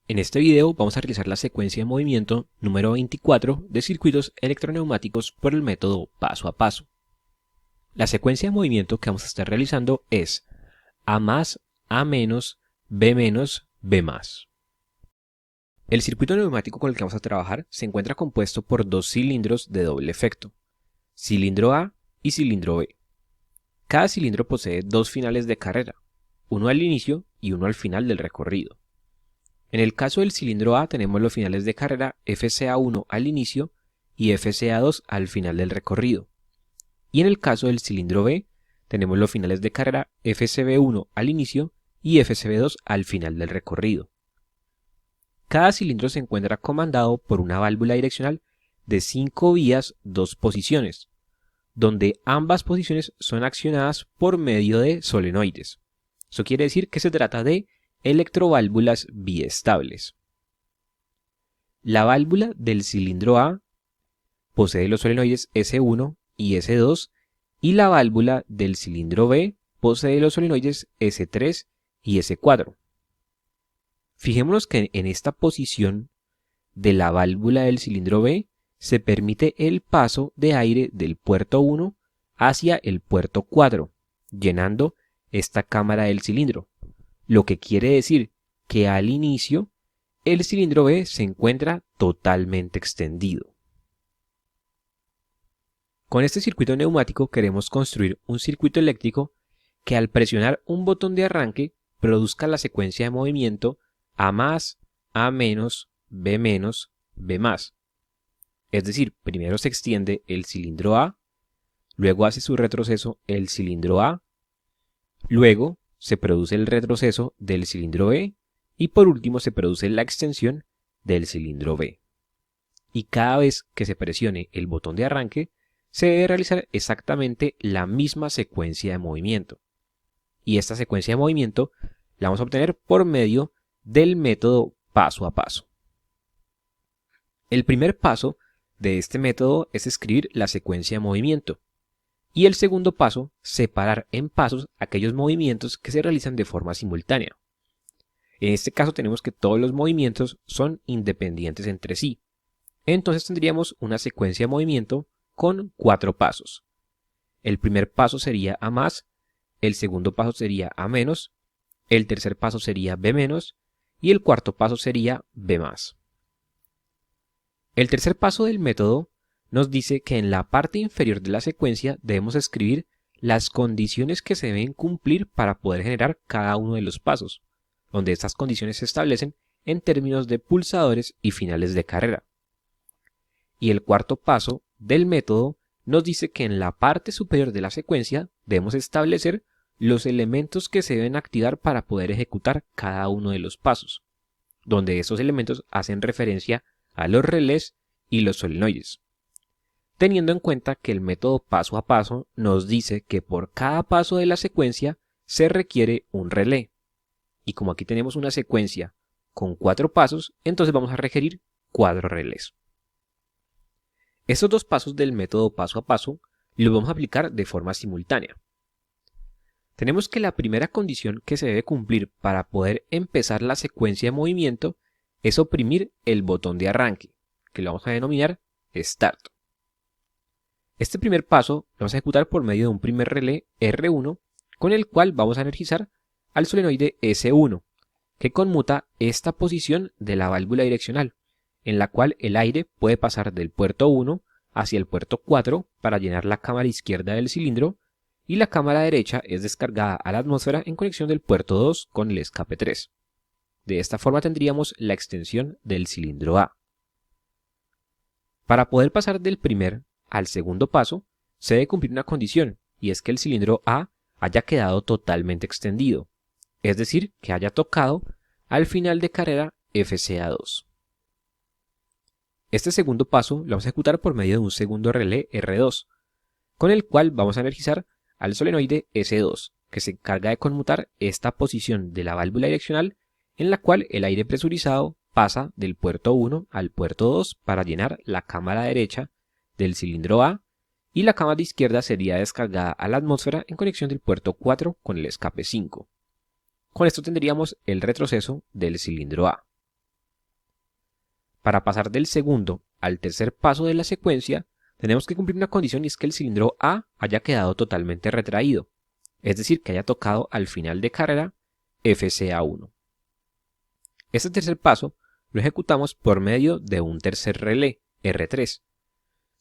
En este video vamos a realizar la secuencia de movimiento número 24 de circuitos electroneumáticos por el método paso a paso. La secuencia de movimiento que vamos a estar realizando es A más, A menos, B menos, B más. El circuito neumático con el que vamos a trabajar se encuentra compuesto por dos cilindros de doble efecto, cilindro A y cilindro B. Cada cilindro posee dos finales de carrera, uno al inicio y uno al final del recorrido. En el caso del cilindro A tenemos los finales de carrera FCA1 al inicio y FCA2 al final del recorrido. Y en el caso del cilindro B tenemos los finales de carrera FCB1 al inicio y FCB2 al final del recorrido. Cada cilindro se encuentra comandado por una válvula direccional de 5 vías, 2 posiciones, donde ambas posiciones son accionadas por medio de solenoides. Eso quiere decir que se trata de electroválvulas biestables. La válvula del cilindro A posee los solenoides S1 y S2 y la válvula del cilindro B posee los solenoides S3 y S4. Fijémonos que en esta posición de la válvula del cilindro B se permite el paso de aire del puerto 1 hacia el puerto 4, llenando esta cámara del cilindro. Lo que quiere decir que al inicio el cilindro B se encuentra totalmente extendido. Con este circuito neumático queremos construir un circuito eléctrico que al presionar un botón de arranque produzca la secuencia de movimiento A más, A menos, B menos, B más. Es decir, primero se extiende el cilindro A, luego hace su retroceso el cilindro A, luego se produce el retroceso del cilindro B y por último se produce la extensión del cilindro B. Y cada vez que se presione el botón de arranque, se debe realizar exactamente la misma secuencia de movimiento. Y esta secuencia de movimiento la vamos a obtener por medio del método paso a paso. El primer paso de este método es escribir la secuencia de movimiento. Y el segundo paso, separar en pasos aquellos movimientos que se realizan de forma simultánea. En este caso tenemos que todos los movimientos son independientes entre sí. Entonces tendríamos una secuencia de movimiento con 4 pasos. El primer paso sería A más, el segundo paso sería A menos, el tercer paso sería B menos y el cuarto paso sería B más. El tercer paso del método nos dice que en la parte inferior de la secuencia debemos escribir las condiciones que se deben cumplir para poder generar cada uno de los pasos, donde estas condiciones se establecen en términos de pulsadores y finales de carrera. Y el cuarto paso del método nos dice que en la parte superior de la secuencia debemos establecer los elementos que se deben activar para poder ejecutar cada uno de los pasos, donde estos elementos hacen referencia a los relés y los solenoides. Teniendo en cuenta que el método paso a paso nos dice que por cada paso de la secuencia se requiere un relé. Y como aquí tenemos una secuencia con 4 pasos, entonces vamos a requerir 4 relés. Estos dos pasos del método paso a paso los vamos a aplicar de forma simultánea. Tenemos que la primera condición que se debe cumplir para poder empezar la secuencia de movimiento es oprimir el botón de arranque, que lo vamos a denominar Start. Este primer paso lo vamos a ejecutar por medio de un primer relé R1 con el cual vamos a energizar al solenoide S1, que conmuta esta posición de la válvula direccional, en la cual el aire puede pasar del puerto 1 hacia el puerto 4 para llenar la cámara izquierda del cilindro y la cámara derecha es descargada a la atmósfera en conexión del puerto 2 con el escape 3. De esta forma tendríamos la extensión del cilindro A. Para poder pasar del primer al segundo paso, se debe cumplir una condición, y es que el cilindro A haya quedado totalmente extendido, es decir, que haya tocado al final de carrera FCA2. Este segundo paso lo vamos a ejecutar por medio de un segundo relé R2, con el cual vamos a energizar al solenoide S2, que se encarga de conmutar esta posición de la válvula direccional en la cual el aire presurizado pasa del puerto 1 al puerto 2 para llenar la cámara derecha del cilindro A y la cámara izquierda sería descargada a la atmósfera en conexión del puerto 4 con el escape 5. Con esto tendríamos el retroceso del cilindro A. Para pasar del segundo al tercer paso de la secuencia, tenemos que cumplir una condición y es que el cilindro A haya quedado totalmente retraído, es decir, que haya tocado al final de carrera FCA1. Este tercer paso lo ejecutamos por medio de un tercer relé, R3,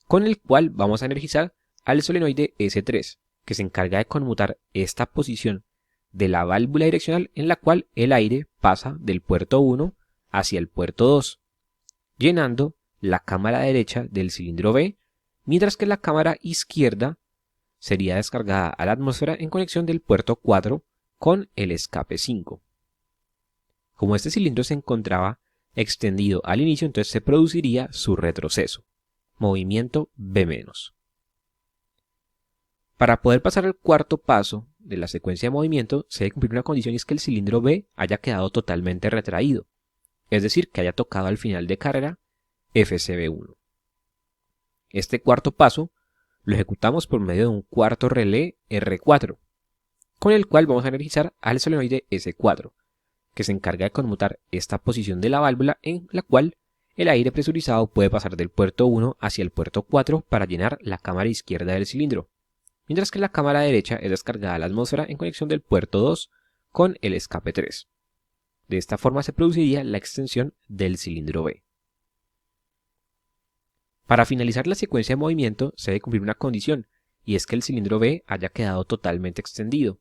con el cual vamos a energizar al solenoide S3, que se encarga de conmutar esta posición de la válvula direccional en la cual el aire pasa del puerto 1 hacia el puerto 2, llenando la cámara derecha del cilindro B, mientras que la cámara izquierda sería descargada a la atmósfera en conexión del puerto 4 con el escape 5. Como este cilindro se encontraba extendido al inicio, entonces se produciría su retroceso, movimiento B-. Para poder pasar al cuarto paso de la secuencia de movimiento, se debe cumplir una condición y es que el cilindro B haya quedado totalmente retraído, es decir, que haya tocado al final de carrera FCB1. Este cuarto paso lo ejecutamos por medio de un cuarto relé R4, con el cual vamos a energizar al solenoide S4, que se encarga de conmutar esta posición de la válvula en la cual el aire presurizado puede pasar del puerto 1 hacia el puerto 4 para llenar la cámara izquierda del cilindro, mientras que la cámara derecha es descargada a la atmósfera en conexión del puerto 2 con el escape 3. De esta forma se produciría la extensión del cilindro B. Para finalizar la secuencia de movimiento se debe cumplir una condición, y es que el cilindro B haya quedado totalmente extendido,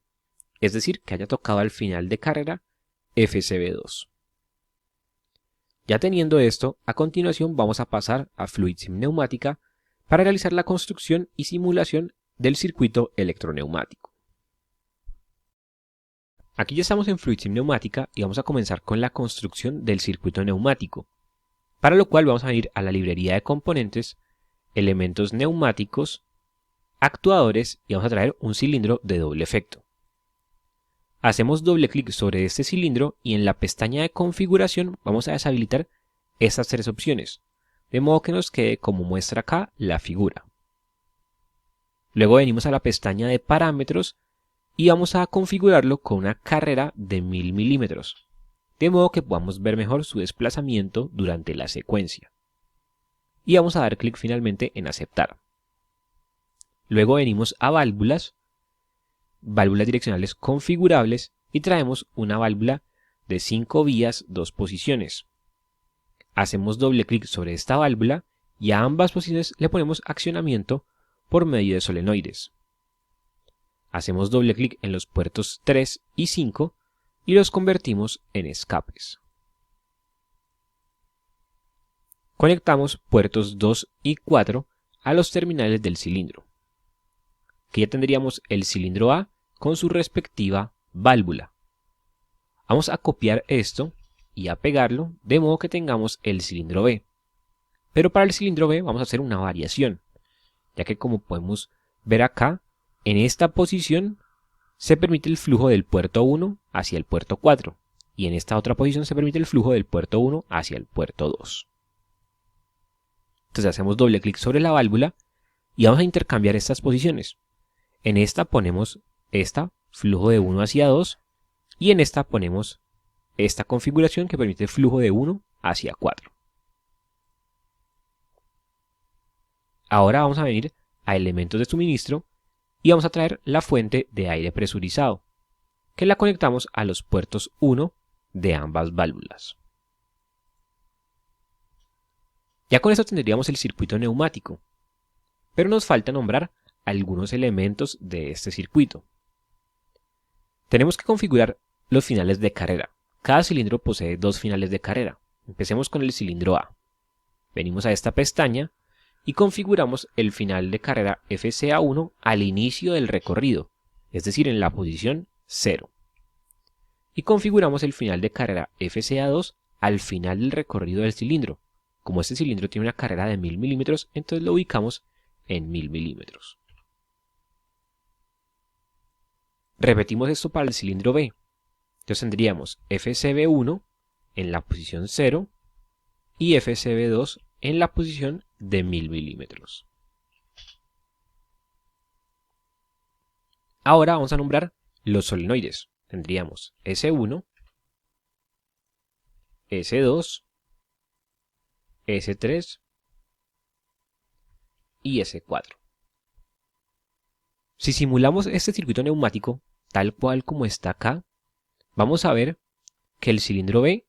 es decir, que haya tocado al final de carrera FCB2. Ya teniendo esto, a continuación vamos a pasar a FluidSim Neumática para realizar la construcción y simulación del circuito electroneumático. Aquí ya estamos en FluidSim Neumática y vamos a comenzar con la construcción del circuito neumático, para lo cual vamos a ir a la librería de componentes, elementos neumáticos, actuadores y vamos a traer un cilindro de doble efecto. Hacemos doble clic sobre este cilindro y en la pestaña de configuración vamos a deshabilitar estas tres opciones, de modo que nos quede como muestra acá la figura. Luego venimos a la pestaña de parámetros y vamos a configurarlo con una carrera de 1000 milímetros, de modo que podamos ver mejor su desplazamiento durante la secuencia. Y vamos a dar clic finalmente en aceptar. Luego venimos a válvulas direccionales configurables y traemos una válvula de 5 vías, 2 posiciones. Hacemos doble clic sobre esta válvula y a ambas posiciones le ponemos accionamiento por medio de solenoides. Hacemos doble clic en los puertos 3 y 5 y los convertimos en escapes. Conectamos puertos 2 y 4 a los terminales del cilindro. Aquí ya tendríamos el cilindro A con su respectiva válvula. Vamos a copiar esto y a pegarlo de modo que tengamos el cilindro B. Pero para el cilindro B vamos a hacer una variación, ya que como podemos ver acá, en esta posición se permite el flujo del puerto 1 hacia el puerto 4 y en esta otra posición se permite el flujo del puerto 1 hacia el puerto 2. Entonces hacemos doble clic sobre la válvula y vamos a intercambiar estas posiciones. En esta ponemos flujo de 1 hacia 2 y en esta ponemos esta configuración que permite flujo de 1 hacia 4. Ahora vamos a venir a elementos de suministro y vamos a traer la fuente de aire presurizado, que la conectamos a los puertos 1 de ambas válvulas. Ya con esto tendríamos el circuito neumático, pero nos falta nombrar algunos elementos de este circuito. Tenemos que configurar los finales de carrera. Cada cilindro posee dos finales de carrera. Empecemos con el cilindro A. Venimos a esta pestaña y configuramos el final de carrera FCA1 al inicio del recorrido, es decir, en la posición 0. Y configuramos el final de carrera FCA2 al final del recorrido del cilindro. Como este cilindro tiene una carrera de 1000 milímetros, entonces lo ubicamos en 1000 milímetros. Repetimos esto para el cilindro B. Entonces tendríamos FCB1 en la posición 0 y FCB2 en la posición de 1000 milímetros. Ahora vamos a nombrar los solenoides. Tendríamos S1, S2, S3 y S4. Si simulamos este circuito neumático tal cual como está acá, vamos a ver que el cilindro B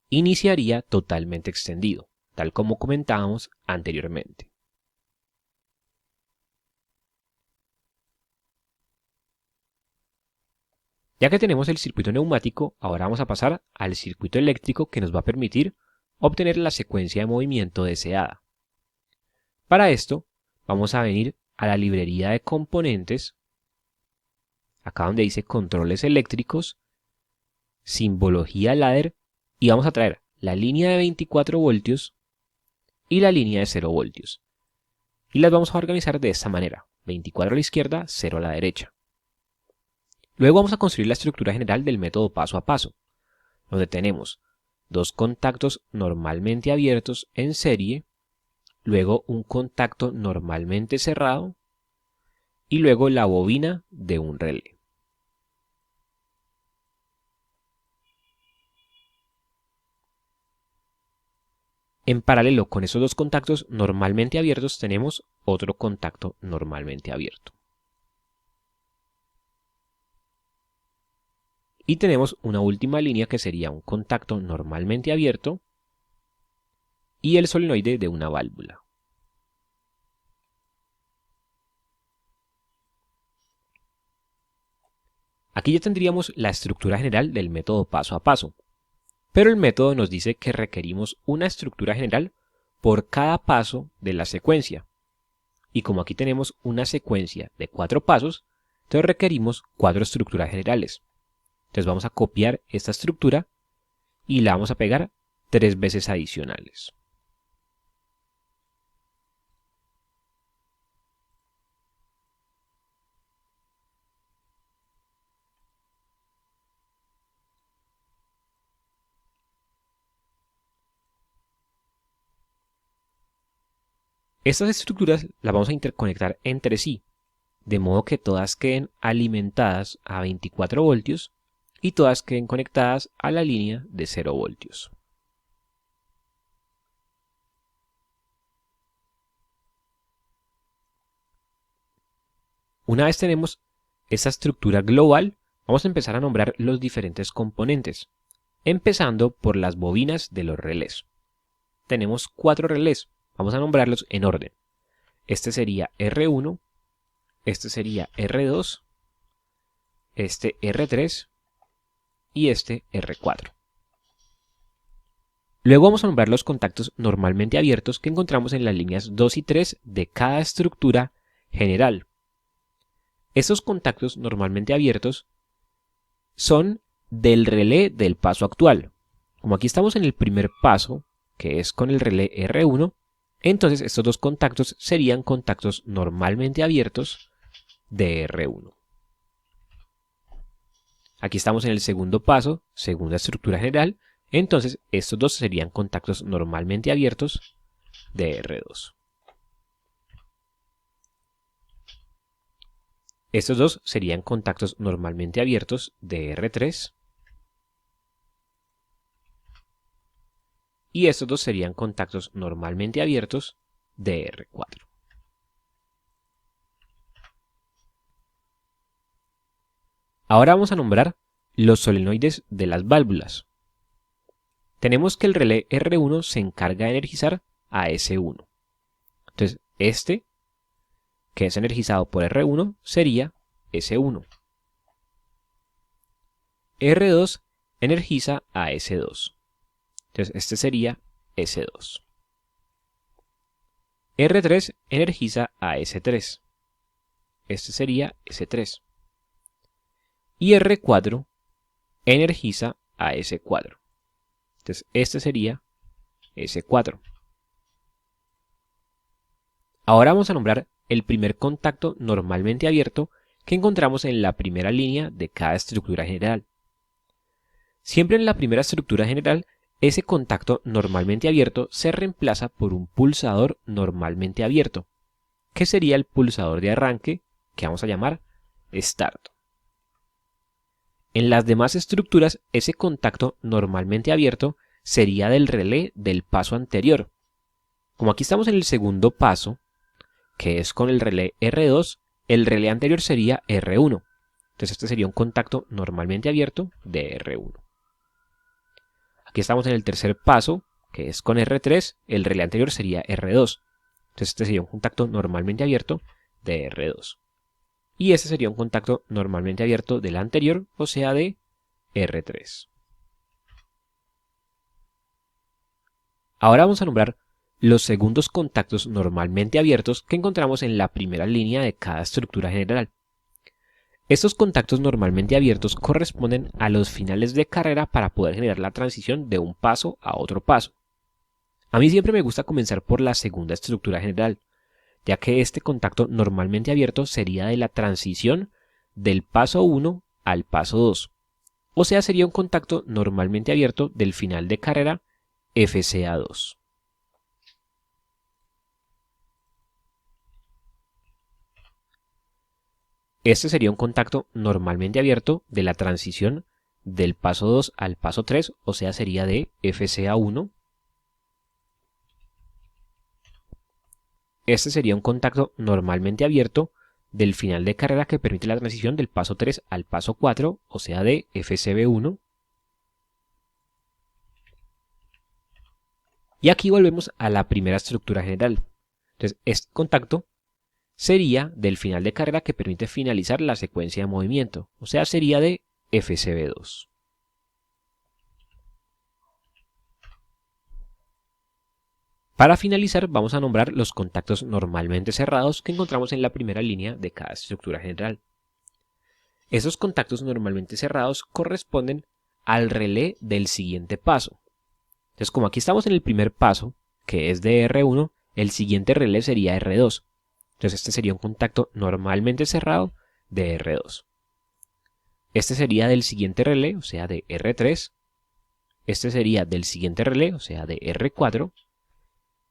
iniciaría totalmente extendido, tal como comentábamos anteriormente. Ya que tenemos el circuito neumático, ahora vamos a pasar al circuito eléctrico que nos va a permitir obtener la secuencia de movimiento deseada. Para esto, vamos a venir a la librería de componentes, acá donde dice controles eléctricos, simbología ladder, y vamos a traer la línea de 24 voltios y la línea de 0 voltios. Y las vamos a organizar de esta manera, 24 a la izquierda, 0 a la derecha. Luego vamos a construir la estructura general del método paso a paso, donde tenemos dos contactos normalmente abiertos en serie, luego un contacto normalmente cerrado y luego la bobina de un relé. En paralelo con esos dos contactos normalmente abiertos tenemos otro contacto normalmente abierto. Y tenemos una última línea que sería un contacto normalmente abierto y el solenoide de una válvula. Aquí ya tendríamos la estructura general del método paso a paso, pero el método nos dice que requerimos una estructura general por cada paso de la secuencia. Y como aquí tenemos una secuencia de 4 pasos, entonces requerimos 4 estructuras generales. Entonces vamos a copiar esta estructura y la vamos a pegar 3 veces adicionales. Estas estructuras las vamos a interconectar entre sí, de modo que todas queden alimentadas a 24 voltios y todas queden conectadas a la línea de 0 voltios. Una vez tenemos esta estructura global, vamos a empezar a nombrar los diferentes componentes, empezando por las bobinas de los relés. Tenemos 4 relés, vamos a nombrarlos en orden. Este sería R1, este sería R2, este R3 y este R4. Luego vamos a nombrar los contactos normalmente abiertos que encontramos en las líneas 2 y 3 de cada estructura general. Estos contactos normalmente abiertos son del relé del paso actual. Como aquí estamos en el primer paso, que es con el relé R1, entonces estos dos contactos serían contactos normalmente abiertos de R1. Aquí estamos en el segundo paso, segunda estructura general, entonces estos dos serían contactos normalmente abiertos de R2. Estos dos serían contactos normalmente abiertos de R3. Y estos dos serían contactos normalmente abiertos de R4. Ahora vamos a nombrar los solenoides de las válvulas. Tenemos que el relé R1 se encarga de energizar a S1. Entonces, este, que es energizado por R1, sería S1. R2 energiza a S2. Entonces, este sería S2. R3 energiza a S3. Este sería S3. Y R4 energiza a S4. Entonces, este sería S4. Ahora vamos a nombrar el primer contacto normalmente abierto que encontramos en la primera línea de cada estructura general. Siempre en la primera estructura general, ese contacto normalmente abierto se reemplaza por un pulsador normalmente abierto, que sería el pulsador de arranque que vamos a llamar Start. En las demás estructuras, ese contacto normalmente abierto sería del relé del paso anterior, Como aquí estamos en el segundo paso, que es con el relé R2, el relé anterior sería R1. Entonces este sería un contacto normalmente abierto de R1. Aquí estamos en el tercer paso, que es con R3, el relé anterior sería R2. Entonces este sería un contacto normalmente abierto de R2. Y este sería un contacto normalmente abierto del anterior, o sea de R3. Ahora vamos a nombrar los segundos contactos normalmente abiertos que encontramos en la primera línea de cada estructura general. Estos contactos normalmente abiertos corresponden a los finales de carrera para poder generar la transición de un paso a otro paso. A mí siempre me gusta comenzar por la segunda estructura general, ya que este contacto normalmente abierto sería de la transición del paso 1 al paso 2, o sea sería un contacto normalmente abierto del final de carrera FCA2. Este sería un contacto normalmente abierto de la transición del paso 2 al paso 3, o sea sería de FCA1. Este sería un contacto normalmente abierto del final de carrera que permite la transición del paso 3 al paso 4, o sea de FCB1. Y aquí volvemos a la primera estructura general. Entonces, este contacto sería del final de carrera que permite finalizar la secuencia de movimiento, o sea, sería de FCB2. Para finalizar, vamos a nombrar los contactos normalmente cerrados que encontramos en la primera línea de cada estructura general. Esos contactos normalmente cerrados corresponden al relé del siguiente paso. Entonces, como aquí estamos en el primer paso, que es de R1, el siguiente relé sería R2. Entonces este sería un contacto normalmente cerrado de R2. Este sería del siguiente relé, o sea de R3. Este sería del siguiente relé, o sea de R4.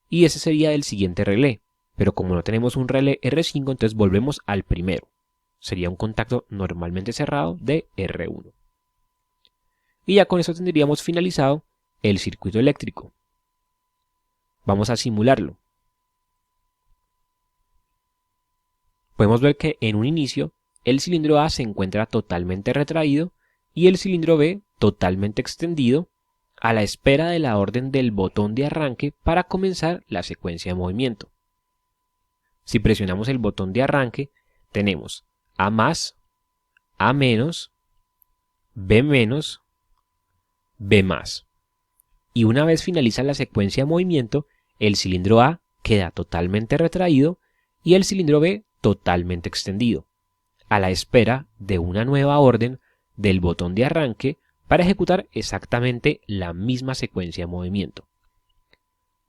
Y ese sería del siguiente relé. Pero como no tenemos un relé R5, entonces volvemos al primero. Sería un contacto normalmente cerrado de R1. Y ya con eso tendríamos finalizado el circuito eléctrico. Vamos a simularlo. Podemos ver que en un inicio el cilindro A se encuentra totalmente retraído y el cilindro B totalmente extendido a la espera de la orden del botón de arranque para comenzar la secuencia de movimiento. Si presionamos el botón de arranque, tenemos A más, A menos, B menos, B más. Y una vez finaliza la secuencia de movimiento, el cilindro A queda totalmente retraído y el cilindro B totalmente extendido, a la espera de una nueva orden del botón de arranque para ejecutar exactamente la misma secuencia de movimiento.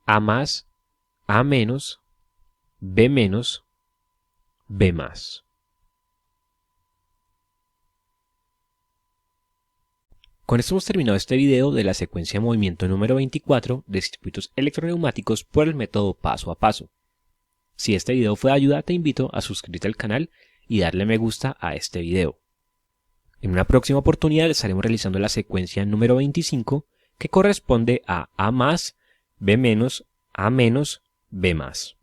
A más, A menos, B menos, B más. Con esto hemos terminado este video de la secuencia de movimiento número 24 de circuitos electroneumáticos por el método paso a paso. Si este video fue de ayuda, te invito a suscribirte al canal y darle me gusta a este video. En una próxima oportunidad estaremos realizando la secuencia número 25 que corresponde a A más, B menos, A menos, B más.